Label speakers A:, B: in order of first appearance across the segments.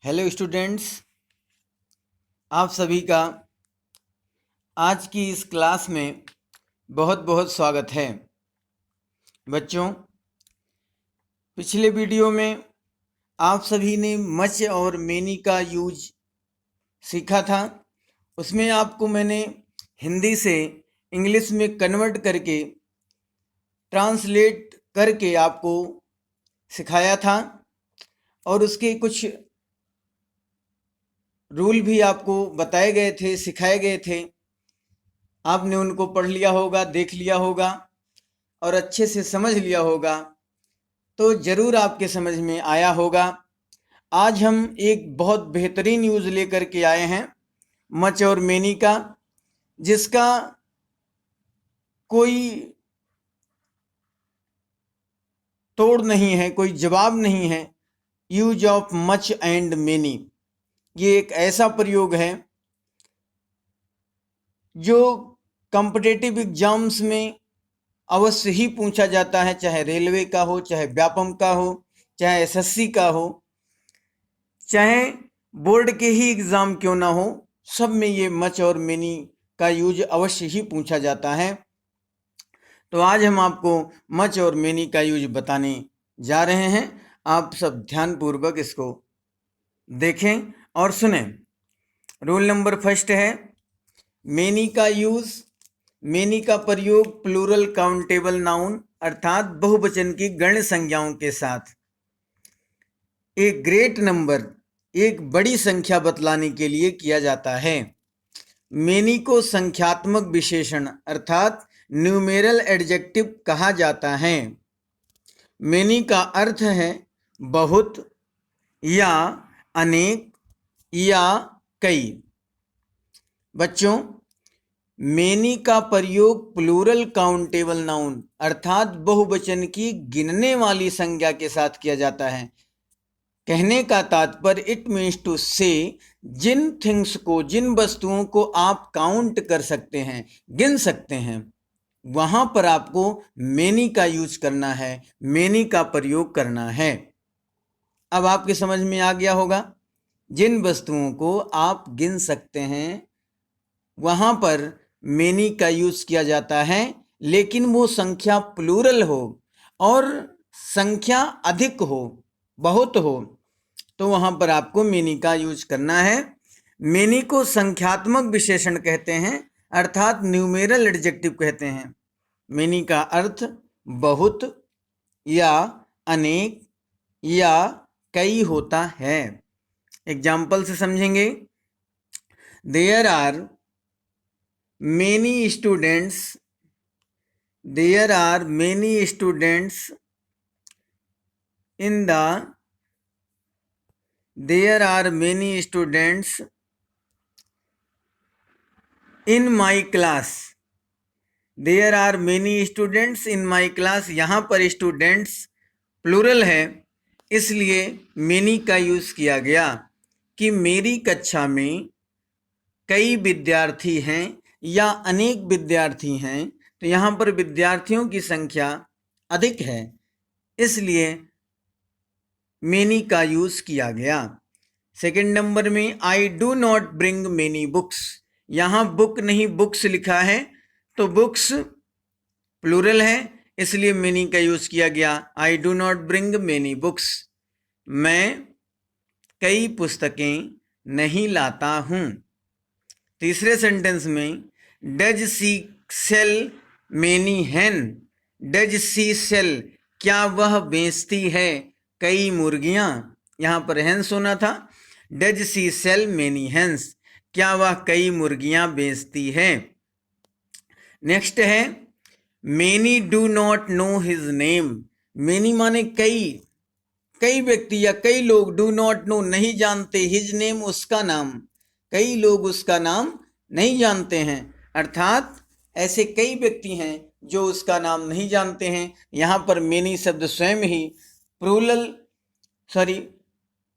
A: Hello students, आप सभी का आज की इस क्लास में बहुत बहुत स्वागत है। बच्चों, पिछले वीडियो में आप सभी ने मच और मेनी का यूज सीखा था। उसमें आपको मैंने हिंदी से इंग्लिश में कन्वर्ट करके ट्रांसलेट करके आपको सिखाया था और उसके कुछ रूल भी आपको बताए गए थे, सिखाए गए थे। आपने उनको पढ़ लिया होगा, देख लिया होगा और अच्छे से समझ लिया होगा, तो ज़रूर आपके समझ में आया होगा। आज हम एक बहुत बेहतरीन यूज़ लेकर के आए हैं मच और मेनी का, जिसका कोई तोड़ नहीं है, कोई जवाब नहीं है। Use of much and many, ये एक ऐसा प्रयोग है जो कॉम्पिटिटिव एग्जाम्स में अवश्य ही पूछा जाता है, चाहे रेलवे का हो, चाहे व्यापम का हो, चाहे एसएससी का हो, चाहे बोर्ड के ही एग्ज़ाम क्यों ना हो, सब में ये मच और मेनी का यूज अवश्य ही पूछा जाता है। तो आज हम आपको मच और मेनी का यूज बताने जा रहे हैं। आप सब ध्यानपूर्वक इसको देखें और सुनें। रूल नंबर फर्स्ट है मेनी का यूज। मेनी का प्रयोग प्लूरल काउंटेबल नाउन अर्थात बहुवचन की गण संज्ञाओं के साथ एक ग्रेट नंबर, एक बड़ी संख्या बतलाने के लिए किया जाता है। मेनी को संख्यात्मक विशेषण अर्थात न्यूमेरल एडजेक्टिव कहा जाता है। मेनी का अर्थ है बहुत या अनेक या कई। बच्चों, मेनी का प्रयोग प्लूरल काउंटेबल नाउन अर्थात बहुवचन की गिनने वाली संज्ञा के साथ किया जाता है। कहने का तात्पर्य इट मीन्स टू से, जिन थिंग्स को, जिन वस्तुओं को आप काउंट कर सकते हैं, गिन सकते हैं, वहां पर आपको मेनी का यूज करना है, मेनी का प्रयोग करना है। अब आपके समझ में आ गया होगा, जिन वस्तुओं को आप गिन सकते हैं वहां पर मेनी का यूज किया जाता है, लेकिन वो संख्या प्लूरल हो और संख्या अधिक हो, बहुत हो, तो वहां पर आपको मेनी का यूज करना है। मेनी को संख्यात्मक विशेषण कहते हैं अर्थात न्यूमेरल एडजेक्टिव कहते हैं। मेनी का अर्थ बहुत या अनेक या कई होता है। एग्जाम्पल से समझेंगे। There are many students, there are many students in the, there are many students in my class, there are many students in my class। यहाँ पर स्टूडेंट्स प्लूरल है, इसलिए मेनी का यूज किया गया कि मेरी कक्षा में कई विद्यार्थी हैं या अनेक विद्यार्थी हैं। तो यहाँ पर विद्यार्थियों की संख्या अधिक है, इसलिए मेनी का यूज किया गया। सेकंड नंबर में आई do not bring many books. यहाँ बुक नहीं बुक्स लिखा है, तो बुक्स प्लूरल है, इसलिए मेनी का यूज किया गया। I do not bring many books, मैं कई पुस्तकें नहीं लाता हूं। तीसरे सेंटेंस में does she sell many hen, does she sell, क्या वह बेचती है कई मुर्गियां। यहाँ पर हैंस होना था। Does she sell many hens, क्या वह कई मुर्गियां बेचती है। नेक्स्ट है many do not know his name. Many माने कई, कई व्यक्ति या कई लोग, डू नॉट नो नहीं जानते, हिज नेम उसका नाम, कई लोग उसका नाम नहीं जानते हैं, अर्थात ऐसे कई व्यक्ति हैं जो उसका नाम नहीं जानते हैं। यहाँ पर मेनी शब्द स्वयं ही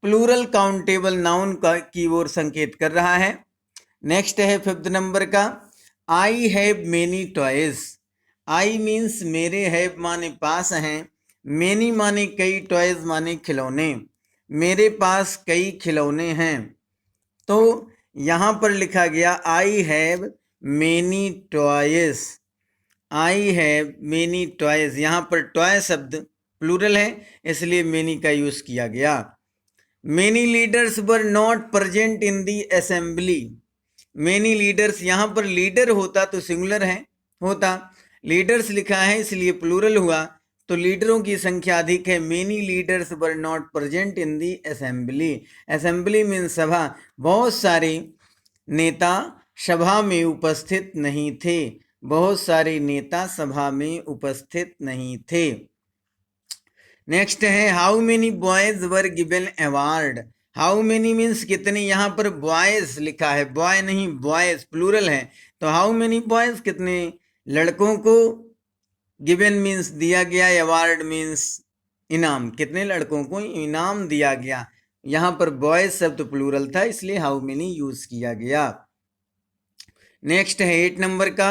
A: प्लूरल काउंटेबल नाउन का की ओर संकेत कर रहा है। नेक्स्ट है फिफ्थ नंबर का I have many toys. I means मेरे, हैव माने पास हैं, मेनी माने कई, टॉयज माने खिलौने। मेरे पास कई खिलौने हैं। तो यहाँ पर लिखा गया I have many toys. I have many toys, यहाँ पर टॉय शब्द प्लूरल है इसलिए मेनी का यूज किया गया। Many leaders were not present in the assembly. Many leaders, यहाँ पर लीडर होता तो सिंगुलर है होता, लीडर्स लिखा है इसलिए प्लूरल हुआ, तो लीडरों की संख्या अधिक है। Many leaders were not present in the assembly. Assembly mean सभा, बहुत सारे नेता सभा में उपस्थित नहीं थे। बहुत सारे नेता सभा में उपस्थित नहीं थे। नेक्स्ट है how many boys were given award. How many means कितने, यहाँ पर बॉयज लिखा है, बॉय नहीं बॉयज प्लूरल है, तो हाउ मेनी बॉयज कितने लड़कों को, गिवन मीन्स दिया गया, अवार्ड मीन्स इनाम, कितने लड़कों को इनाम दिया गया। यहाँ पर बॉयज शब्द प्लूरल था इसलिए हाउ मेनी यूज किया गया। नेक्स्ट है 8 नंबर का,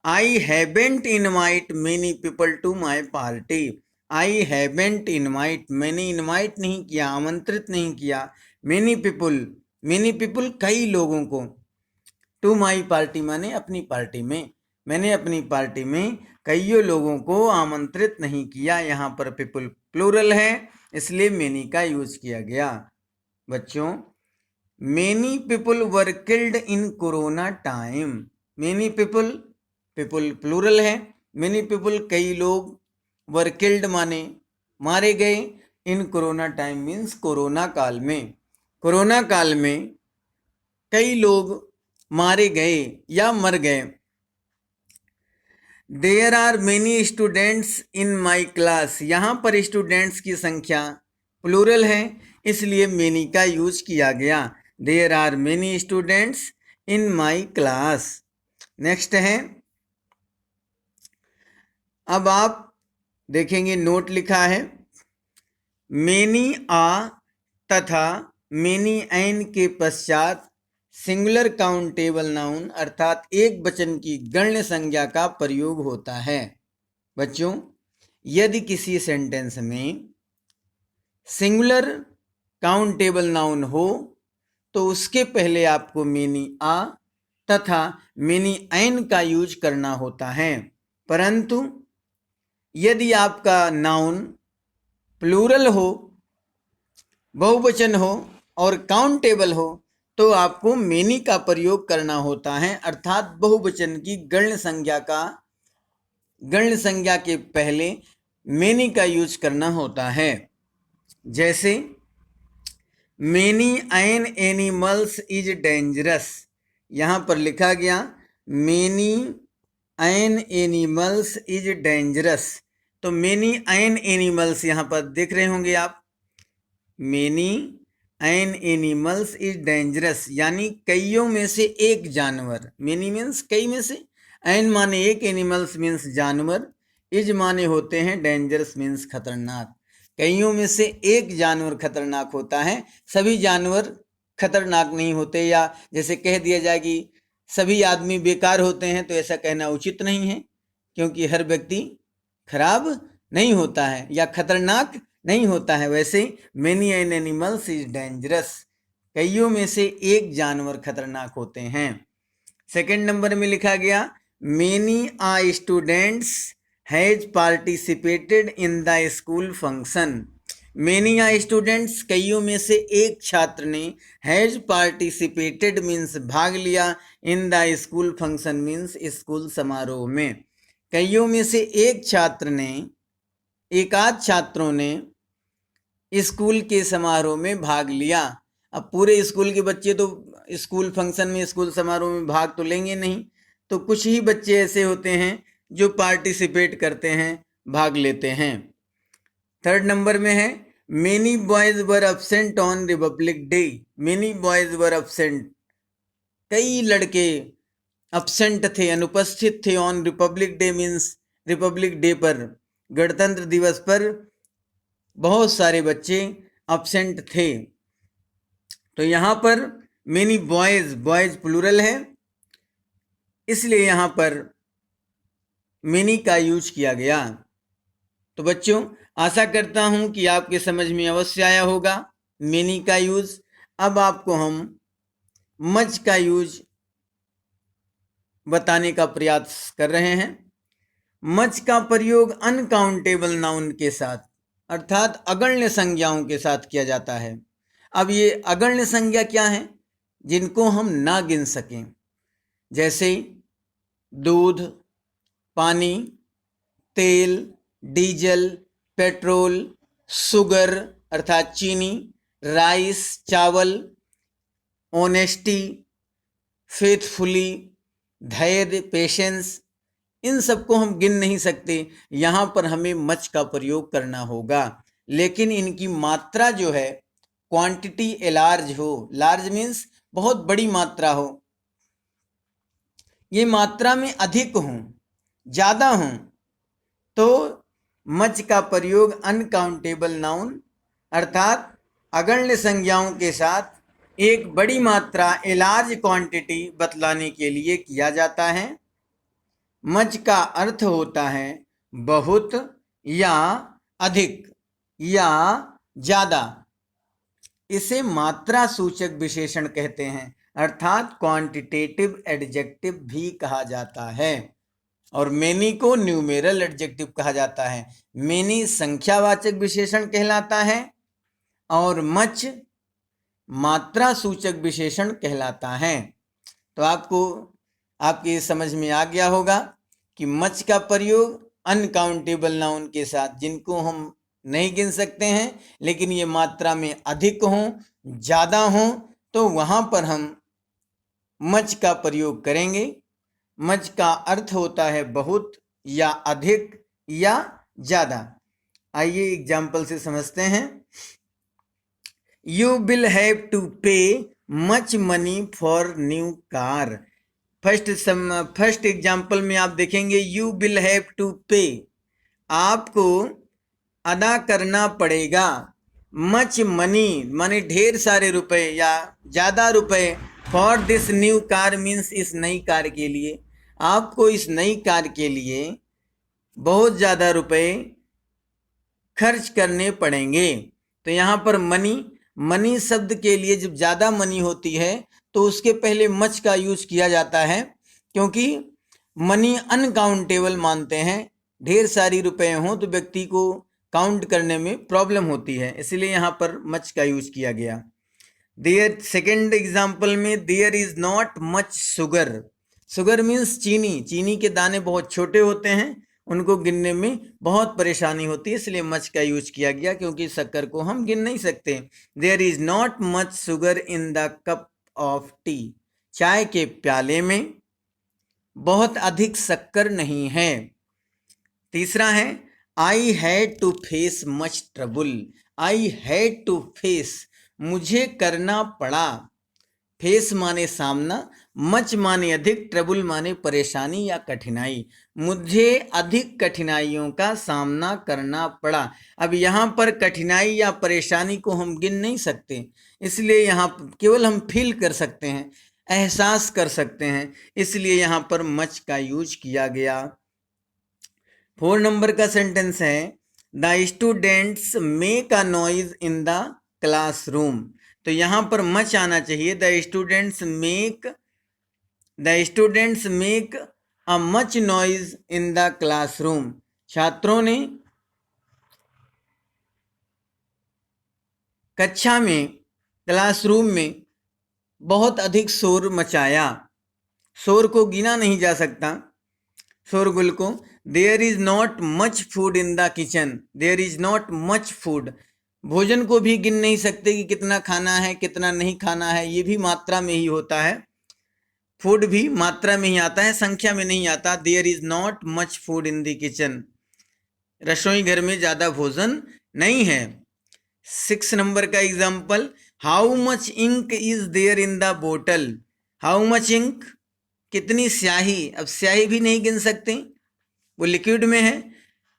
A: I haven't invite many people to my party. I haven't invite, मैंने इनवाइट नहीं किया, आमंत्रित नहीं किया, मेनी पीपुल कई लोगों को, टू माई पार्टी माने अपनी पार्टी में, मैंने अपनी पार्टी में कईयों लोगों को आमंत्रित नहीं किया। यहाँ पर पीपुल प्लूरल है इसलिए मेनी का यूज किया गया। बच्चों, many people were killed in corona time. Many people plural है, मेनी पीपुल कई लोग, वर किल्ड माने मारे गए, in corona time means corona काल में, कोरोना काल में कई लोग मारे गए या मर गए। There are many students in my class. यहाँ पर स्टूडेंट्स की संख्या प्लूरल है इसलिए मेनी का यूज किया गया। There are many students in my class. Next है, अब आप देखेंगे नोट लिखा है, मेनी आ तथा मेनी एन के पश्चात सिंगुलर काउंटेबल नाउन अर्थात एक वचन की गण्य संज्ञा का प्रयोग होता है। बच्चों, यदि किसी सेंटेंस में सिंगुलर काउंटेबल नाउन हो तो उसके पहले आपको मेनी आ तथा मेनी एन का यूज करना होता है, परंतु यदि आपका नाउन प्लूरल हो, बहुवचन हो और काउंटेबल हो तो आपको मेनी का प्रयोग करना होता है, अर्थात बहुवचन की गण्य संज्ञा के पहले मेनी का यूज करना होता है। जैसे many an animals is dangerous, यहाँ पर लिखा गया many an animals is dangerous, तो मेनी एन एनिमल्स यहाँ पर देख रहे होंगे आप, many an animals is dangerous यानी कईयों में से एक जानवर, मेनी मीन्स कई में से, एन माने एक, एनिमल्स मीन्स जानवर, इज माने होते हैं, डेंजरस मीन्स खतरनाक। कईयों में से एक जानवर खतरनाक होता है, सभी जानवर खतरनाक नहीं होते, या जैसे कह दिया जाए कि सभी आदमी बेकार होते हैं तो ऐसा कहना उचित नहीं है, क्योंकि हर व्यक्ति खराब नहीं होता है या खतरनाक नहीं होता है। वैसे many an animals is dangerous, कईयों में से एक जानवर खतरनाक होते हैं। सेकंड नंबर में लिखा गया many a students has participated in the school function. Many a students, कईयों में से एक छात्र ने, हैज पार्टिसिपेटेड मीन्स भाग लिया, इन the school function means school समारोह में। कईयों में से एक छात्र ने, एकाध छात्रों ने स्कूल के समारोह में भाग लिया। अब पूरे स्कूल के बच्चे तो स्कूल फंक्शन में, स्कूल समारोह में भाग तो लेंगे नहीं, तो कुछ ही बच्चे ऐसे होते हैं जो पार्टिसिपेट करते हैं, भाग लेते हैं। थर्ड नंबर में है many boys were absent on Republic day. Many boys were absent, कई लड़के एब्सेंट थे, अनुपस्थित थे, on Republic day means Republic day पर, गणतंत्र दिवस पर बहुत सारे बच्चे एब्सेंट थे। तो यहाँ पर मेनी बॉयज प्लूरल है इसलिए यहाँ पर मेनी का यूज किया गया। तो बच्चों, आशा करता हूँ कि आपके समझ में अवश्य आया होगा। मेनी का यूज। अब आपको हम मच का यूज बताने का प्रयास कर रहे हैं। मच का प्रयोग अनकाउंटेबल नाउन के साथ अर्थात अगण्य संज्ञाओं के साथ किया जाता है। अब ये अगण्य संज्ञा क्या है? जिनको हम ना गिन सकें, जैसे दूध, पानी, तेल, डीजल, पेट्रोल, शुगर अर्थात चीनी, राइस चावल, ऑनेस्टी, फेथफुली, धैर्य पेशेंस, इन सबको हम गिन नहीं सकते। यहाँ पर हमें मच का प्रयोग करना होगा, लेकिन इनकी मात्रा जो है क्वांटिटी ए लार्ज हो, लार्ज मीन्स बहुत बड़ी मात्रा हो, ये मात्रा में अधिक हो, ज़्यादा हो, तो मच का प्रयोग अनकाउंटेबल नाउन अर्थात अगण्य संज्ञाओं के साथ एक बड़ी मात्रा ए लार्ज क्वांटिटी बतलाने के लिए किया जाता है। मच का अर्थ होता है बहुत या अधिक या ज़्यादा। इसे मात्रा सूचक विशेषण कहते हैं अर्थात क्वांटिटेटिव एडजेक्टिव भी कहा जाता है। और मेनी को न्यूमेरल एडजेक्टिव कहा जाता है। मेनी संख्यावाचक विशेषण कहलाता है और मच मात्रा सूचक विशेषण कहलाता है। तो आपको आपकी समझ में आ गया होगा कि मच का प्रयोग अनकाउंटेबल नाउन के साथ, जिनको हम नहीं गिन सकते हैं लेकिन ये मात्रा में अधिक हों, ज़्यादा हों, तो वहाँ पर हम मच का प्रयोग करेंगे। मच का अर्थ होता है बहुत या अधिक या ज़्यादा। आइए एग्जाम्पल से समझते हैं। You will have to pay much money for new car. First example में आप देखेंगे यू विल हैव टू पे, आपको अदा करना पड़ेगा, मच मनी माने ढेर सारे रुपए या ज़्यादा रुपए, for this new car means इस नई कार के लिए, आपको इस नई कार के लिए बहुत ज़्यादा रुपए खर्च करने पड़ेंगे। तो यहाँ पर मनी शब्द के लिए जब ज़्यादा मनी होती है तो उसके पहले मच का यूज किया जाता है, क्योंकि मनी अनकाउंटेबल मानते हैं। ढेर सारी रुपए हों तो व्यक्ति को काउंट करने में प्रॉब्लम होती है, इसलिए यहाँ पर मच का यूज किया गया। देयर सेकेंड एग्जाम्पल में there is not much sugar. Sugar means चीनी के दाने बहुत छोटे होते हैं, उनको गिनने में बहुत परेशानी होती है, इसलिए मच का यूज किया गया, क्योंकि शक्कर को हम गिन नहीं सकते। There is not much sugar in the cup of tea. चाय के प्याले में बहुत अधिक शक्कर नहीं है। तीसरा है I had to face much trouble. I had to face, मुझे करना पड़ा। फेस माने सामना, मच माने अधिक, ट्रबल माने परेशानी या कठिनाई। मुझे अधिक कठिनाइयों का सामना करना पड़ा। अब यहाँ पर कठिनाई या परेशानी को हम गिन नहीं सकते, इसलिए यहाँ केवल हम फील कर सकते हैं, एहसास कर सकते हैं, इसलिए यहाँ पर मच का यूज किया गया। 4 नंबर का सेंटेंस है the students make a noise in the classroom. तो यहाँ पर मच आना चाहिए। The students make a much noise in the classroom. छात्रों ने कक्षा में, क्लासरूम में बहुत अधिक शोर मचाया। शोर को गिना नहीं जा सकता, शोरगुल को। There is not much food in the kitchen. There is not much food, भोजन को भी गिन नहीं सकते कि कितना खाना है कितना नहीं खाना है, ये भी मात्रा में ही होता है। फूड भी मात्रा में ही आता है, संख्या में नहीं आता। There is not much food in the kitchen, रसोई घर में ज़्यादा भोजन नहीं है। 6 नंबर का example how much ink is there in the बोतल। हाउ मच इंक, कितनी स्याही। अब स्याही भी नहीं गिन सकते, वो लिक्विड में है,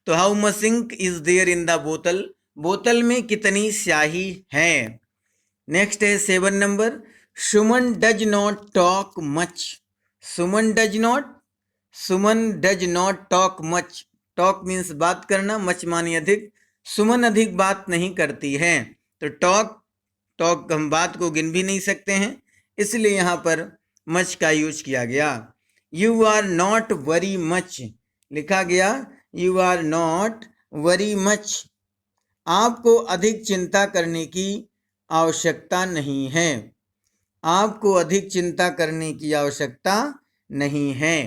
A: तो how much ink is there in the बोतल, बोतल में कितनी स्याही है। नेक्स्ट है 7 number Suman does not talk much. Suman does not talk much. Talk means बात करना, मच मानी अधिक। सुमन अधिक बात नहीं करती है, तो टॉक टॉक हम बात को गिन भी नहीं सकते हैं, इसलिए यहाँ पर मच का यूज किया गया। You are not worry much लिखा गया, you are not worry much, आपको अधिक चिंता करने की आवश्यकता नहीं है, आपको अधिक चिंता करने की आवश्यकता नहीं है।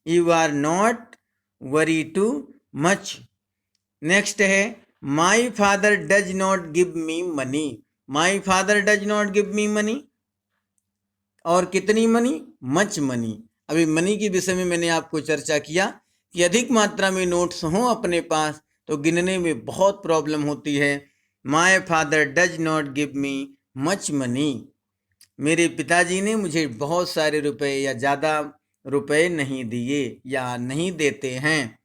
A: You are not worry too much. Next है my father does not give me money, my father does not give me money, और कितनी मनी, मच मनी। अभी मनी के विषय में मैंने आपको चर्चा किया कि अधिक मात्रा में नोट्स हों अपने पास तो गिनने में बहुत प्रॉब्लम होती है। My father does not give me much money, मेरे पिताजी ने मुझे बहुत सारे रुपए या ज़्यादा रुपए नहीं दिए या नहीं देते हैं।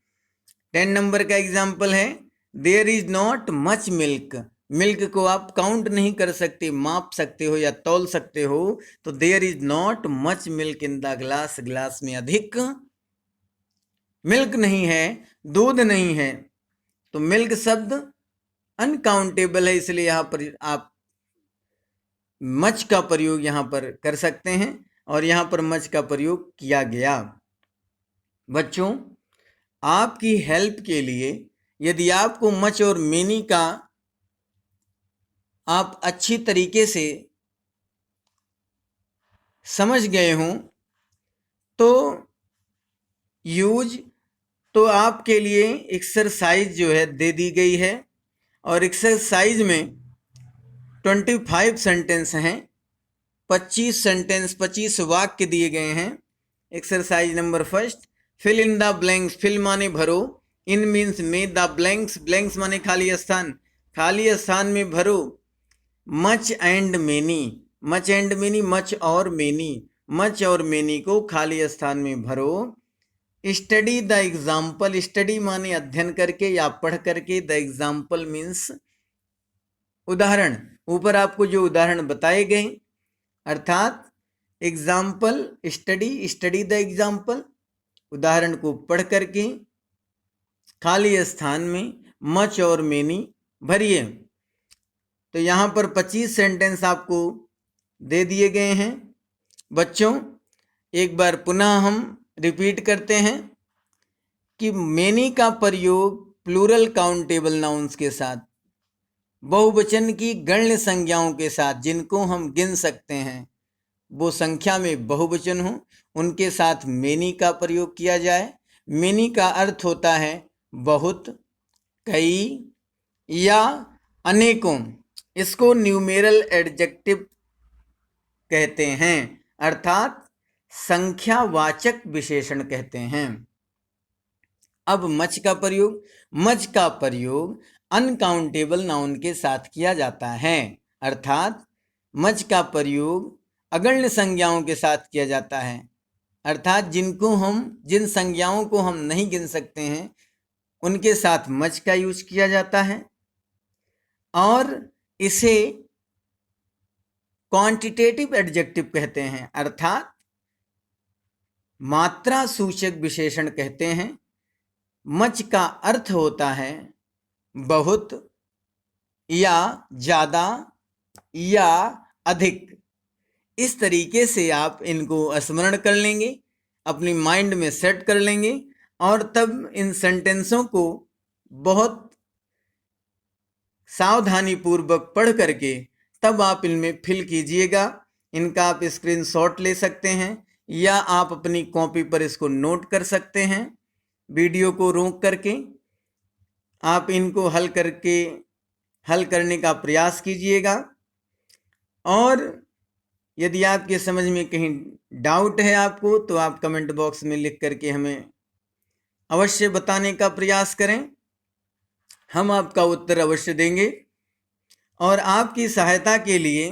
A: 10 नंबर का एग्जाम्पल है there is not much milk, milk को आप काउंट नहीं कर सकते, माप सकते हो या तौल सकते हो, तो there is not much milk in the glass, glass में अधिक मिल्क नहीं है, दूध नहीं है। तो मिल्क शब्द अनकाउंटेबल है, इसलिए यहाँ पर आप मच का प्रयोग यहाँ पर कर सकते हैं और यहाँ पर मच का प्रयोग किया गया। बच्चों, आपकी हेल्प के लिए यदि आपको मच और मेनी का आप अच्छी तरीके से समझ गए हों तो यूज तो आपके लिए एक्सरसाइज जो है दे दी गई है और एक्सरसाइज में 25 सेंटेंस हैं, 25 सेंटेंस 25 वाक्य दिए गए हैं। Exercise number first, fill in the blanks, fill माने भरो, इन मीन्स में, द ब्लैंक्स, ब्लैंक्स माने खाली स्थान, खाली स्थान में भरो। Much and many, much and many, much और मेनी, मच और मेनी को खाली स्थान में भरो। स्टडी द एग्जाम्पल, स्टडी माने अध्ययन करके या पढ़ करके, द एग्जाम्पल मीन्स उदाहरण, ऊपर आपको जो उदाहरण बताए गए अर्थात example study, study the example, उदाहरण को पढ़ करके खाली स्थान में मच और मेनी भरिए। तो यहाँ पर 25 सेंटेंस आपको दे दिए गए हैं। बच्चों, एक बार पुनः हम रिपीट करते हैं कि मेनी का प्रयोग प्लूरल काउंटेबल नाउन्स के साथ, बहुवचन की गण्य संज्ञाओं के साथ, जिनको हम गिन सकते हैं, वो संख्या में बहुवचन हो, उनके साथ मेनी का प्रयोग किया जाए। मेनी का अर्थ होता है बहुत, कई या अनेकों। इसको न्यूमेरल एडजेक्टिव कहते हैं, अर्थात संख्यावाचक विशेषण कहते हैं। अब मच का प्रयोग, मच का प्रयोग अनकाउंटेबल नाउन के साथ किया जाता है, अर्थात मच का प्रयोग अगण्य संज्ञाओं के साथ किया जाता है, अर्थात जिन संज्ञाओं को हम नहीं गिन सकते हैं उनके साथ मच का यूज किया जाता है। और इसे क्वांटिटेटिव एडजेक्टिव कहते हैं, अर्थात मात्रा सूचक विशेषण कहते हैं। मच का अर्थ होता है बहुत या ज़्यादा या अधिक। इस तरीके से आप इनको स्मरण कर लेंगे, अपनी माइंड में सेट कर लेंगे और तब इन सेंटेंसों को बहुत सावधानी पूर्वक पढ़ करके तब आप इनमें फिल कीजिएगा। इनका आप स्क्रीनशॉट ले सकते हैं या आप अपनी कॉपी पर इसको नोट कर सकते हैं। वीडियो को रोक करके आप इनको हल करने का प्रयास कीजिएगा। और यदि आपके समझ में कहीं डाउट है आपको तो आप कमेंट बॉक्स में लिख करके हमें अवश्य बताने का प्रयास करें, हम आपका उत्तर अवश्य देंगे। और आपकी सहायता के लिए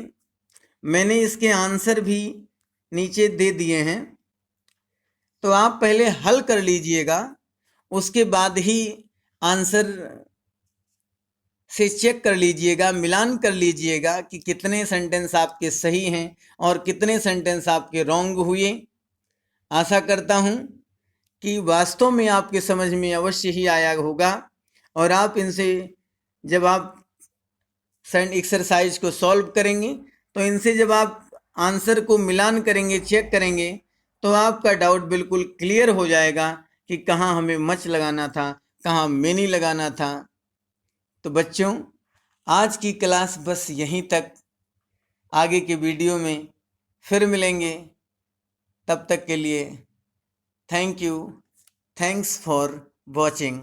A: मैंने इसके आंसर भी नीचे दे दिए हैं, तो आप पहले हल कर लीजिएगा, उसके बाद ही आंसर से चेक कर लीजिएगा, मिलान कर लीजिएगा कि कितने सेंटेंस आपके सही हैं और कितने सेंटेंस आपके रॉन्ग हुए। आशा करता हूँ कि वास्तव में आपके समझ में अवश्य ही आया होगा और आप इनसे जब आप सैंड एक्सरसाइज को सॉल्व करेंगे तो इनसे जब आप आंसर को मिलान करेंगे, चेक करेंगे, तो आपका डाउट बिल्कुल क्लियर हो जाएगा कि कहाँ हमें मच लगाना था, कहाँ मेनी लगाना था। तो बच्चों, आज की क्लास बस यहीं तक। आगे के वीडियो में फिर मिलेंगे। तब तक के लिए thank you, thanks for watching.